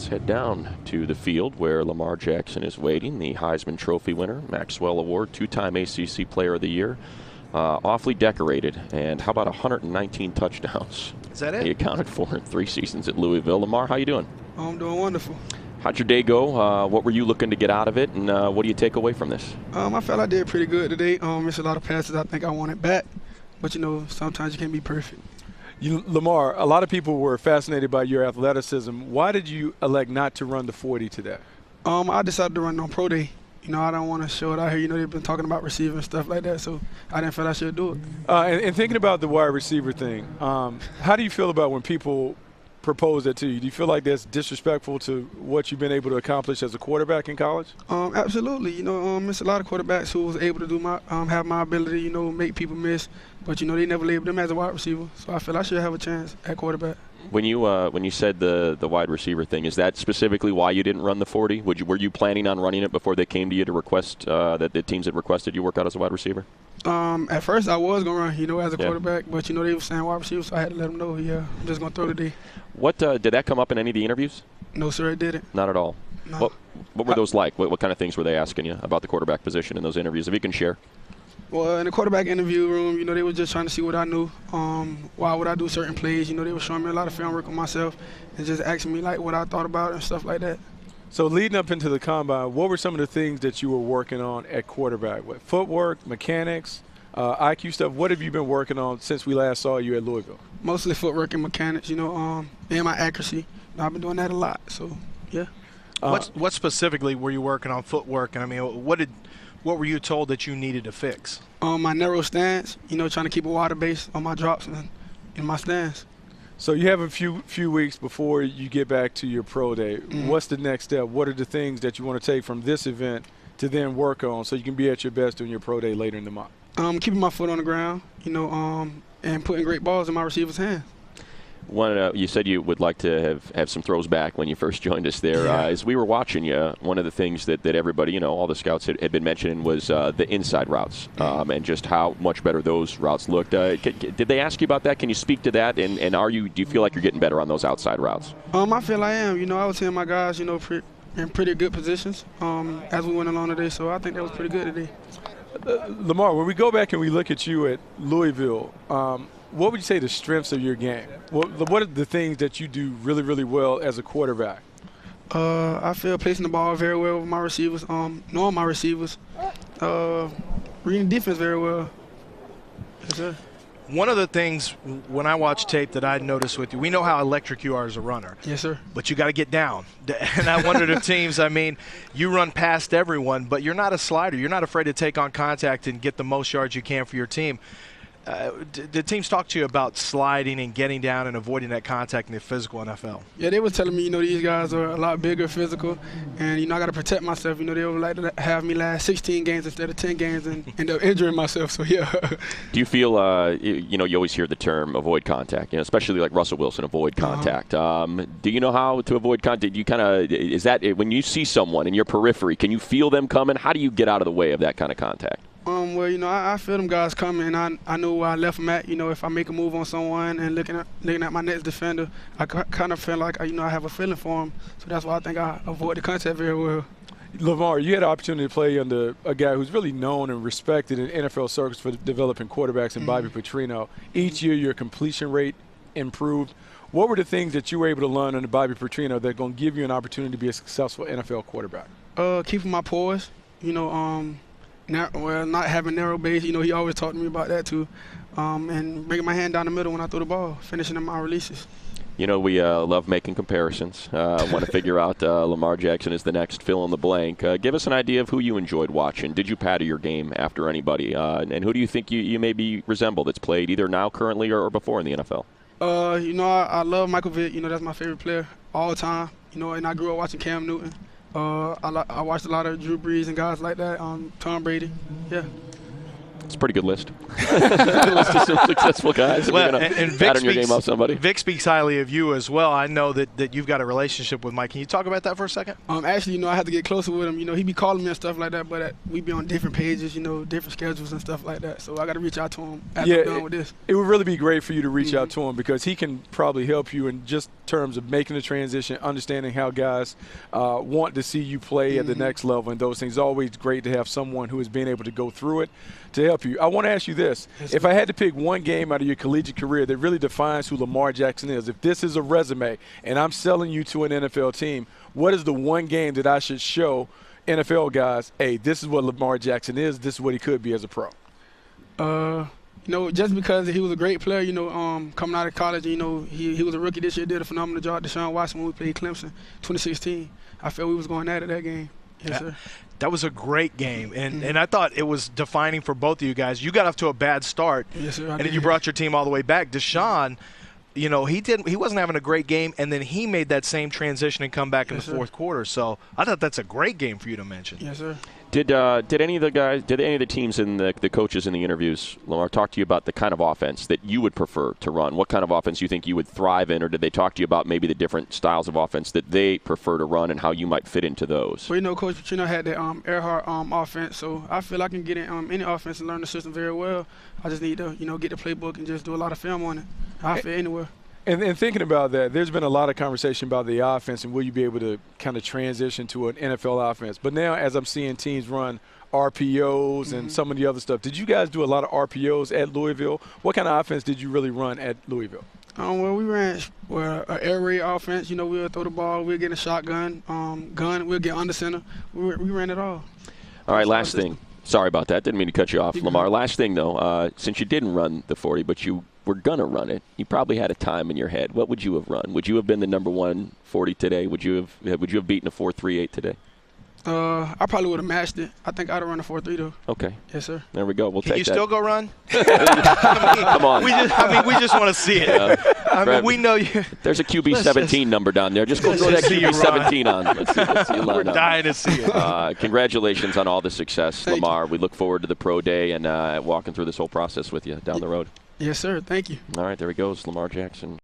let's head down to the field where Lamar Jackson is waiting, the Heisman Trophy winner, Maxwell Award, two-time ACC Player of the Year. Awfully decorated, and how about 119 touchdowns? Is that it? He accounted for in 3 seasons at Louisville. Lamar, how you doing? I'm doing wonderful. How'd your day go? What were you looking to get out of it, and what do you take away from this? I felt I did pretty good today. Missed a lot of passes I think I wanted back, but sometimes you can't be perfect. Lamar, a lot of people were fascinated by your athleticism. Why did you elect not to run the 40 today? I decided to run on pro day. I don't want to show it out here. They've been talking about receiving and stuff like that, so I didn't feel I should do it. And thinking about the wide receiver thing, how do you feel about when people propose that to you? Do you feel like that's disrespectful to what you've been able to accomplish as a quarterback in college? Absolutely. It's a lot of quarterbacks who was able to do have my ability, make people miss, but they never labeled them as a wide receiver. So I feel I should have a chance at quarterback. When you said the wide receiver thing, is that specifically why you didn't run the 40? Were you planning on running it before they came to you to request that the teams had requested you work out as a wide receiver? At first I was going to run, as a quarterback, but they were saying wide receiver, so I had to let them know, I'm just going to throw today. What did that come up in any of the interviews? No, sir, it didn't. Not at all. No. What were those like? What kind of things were they asking you about the quarterback position in those interviews, if you can share? Well, in the quarterback interview room, they were just trying to see what I knew. Why would I do certain plays? They were showing me a lot of film work on myself and just asking me what I thought about it and stuff like that. So leading up into the combine, what were some of the things that you were working on at quarterback? What, footwork, mechanics, IQ stuff? What have you been working on since we last saw you at Louisville? Mostly footwork and mechanics, and my accuracy. I've been doing that a lot, so yeah. What specifically were you working on footwork? And what were you told that you needed to fix? My narrow stance, trying to keep a wider base on my drops and in my stance. So you have a few weeks before you get back to your pro day. Mm-hmm. What's the next step? What are the things that you want to take from this event to then work on so you can be at your best during your pro day later in the month? Keeping my foot on the ground, and putting great balls in my receiver's hands. You said you would like to have some throws back when you first joined us there. Yeah. As we were watching you, one of the things that everybody, all the scouts had been mentioning was the inside routes and just how much better those routes looked. Did they ask you about that? Can you speak to that? And do you feel like you're getting better on those outside routes? I feel I am. I was seeing my guys, in pretty good positions as we went along today. So I think that was pretty good today. Lamar, when we go back and we look at you at Louisville, what would you say the strengths of your game? What are the things that you do really, really well as a quarterback? I feel placing the ball very well with my receivers, knowing my receivers, reading defense very well. Yes, sir. One of the things when I watch tape that I noticed with you, we know how electric you are as a runner. Yes, sir. But you got to get down. And I wondered if teams, you run past everyone, but you're not a slider. You're not afraid to take on contact and get the most yards you can for your team. Did teams talk to you about sliding and getting down and avoiding that contact in the physical NFL? Yeah, they were telling me, these guys are a lot bigger physical, and, I got to protect myself. They would like to have me last 16 games instead of 10 games and end up injuring myself, so yeah. Do you feel, you always hear the term avoid contact, especially like Russell Wilson, avoid contact. Do you know how to avoid contact? Is that when you see someone in your periphery, can you feel them coming? How do you get out of the way of that kind of contact? I feel them guys coming, and I know where I left them at. If I make a move on someone and looking at my next defender, I kind of feel like, I have a feeling for them. So that's why I think I avoid the contact very well. Lamar, you had the opportunity to play under a guy who's really known and respected in NFL circles for developing quarterbacks in Bobby Petrino. Each year your completion rate improved. What were the things that you were able to learn under Bobby Petrino that are going to give you an opportunity to be a successful NFL quarterback? Keeping my poise, not having narrow base, he always talked to me about that too, and bringing my hand down the middle when I throw the ball, finishing in my releases. We love making comparisons. Want to figure out Lamar Jackson is the next fill in the blank. Give us an idea of who you enjoyed watching. Did you pattern your game after anybody? And who do you think you maybe resemble that's played either now, currently, or before in the NFL? I love Michael Vick. That's my favorite player all the time. And I grew up watching Cam Newton. I watched a lot of Drew Brees and guys like that. Tom Brady. Yeah. It's a pretty good list. Good list of some successful guys. Well, You're and pattern your game off somebody. Vic speaks highly of you as well. I know that you've got a relationship with Mike. Can you talk about that for a second? Actually, I have to get closer with him. He be calling me and stuff like that, but we be on different pages, different schedules and stuff like that. So I got to reach out to him after I'm done with this. It would really be great for you to reach out to him because he can probably help you in just terms of making the transition, understanding how guys want to see you play at the next level and those things. It's always great to have someone who has been able to go through it to help you. I want to ask you this. If I had to pick one game out of your collegiate career that really defines who Lamar Jackson is, if this is a resume and I'm selling you to an NFL team, what is the one game that I should show NFL guys, hey, this is what Lamar Jackson is, this is what he could be as a pro? Just because he was a great player, coming out of college, he was a rookie this year, did a phenomenal job. Deshaun Watson when we played Clemson 2016. I felt we was going at it that game. Yes, sir. That was a great game, and I thought it was defining for both of you guys. You got off to a bad start, yes, sir, and then you brought your team all the way back. Deshaun, he wasn't having a great game, and then he made that same transition and come back in the fourth quarter. So I thought that's a great game for you to mention. Yes, sir. Did any of the teams and the coaches in the interviews, Lamar, talk to you about the kind of offense that you would prefer to run? What kind of offense you think you would thrive in, or did they talk to you about maybe the different styles of offense that they prefer to run and how you might fit into those? Well, Coach Petrino had the Earhart offense, so I feel I can get in any offense and learn the system very well. I just need to, get the playbook and just do a lot of film on it. I fit anywhere. And thinking about that, there's been a lot of conversation about the offense and will you be able to kind of transition to an NFL offense. But now as I'm seeing teams run RPOs and some of the other stuff, did you guys do a lot of RPOs at Louisville? What kind of offense did you really run at Louisville? Well, we ran an air raid offense. We'll throw the ball, we'll get a shotgun, we'll get under center. We ran it all. All right, last thing. Sorry about that. Didn't mean to cut you off, Lamar. Last thing, though, since you didn't run the 40, but you were going to run it, you probably had a time in your head. What would you have run? Would you have been the number 1 40 today? Would you have beaten a 4.38 today? I probably would have matched it. I think I'd have run a 4.3 though. Okay. Yes, sir. There we go. We'll take that. Can you still go run? Come on. We just want to see it. We know you. There's a QB 17 number down there. Just go throw that QB 17 on. Let's see you line We're up. dying to see it. Congratulations on all the success, Thank Lamar. you. We look forward to the pro day and walking through this whole process with you down the road. Yes, sir. Thank you. All right, there he goes, Lamar Jackson.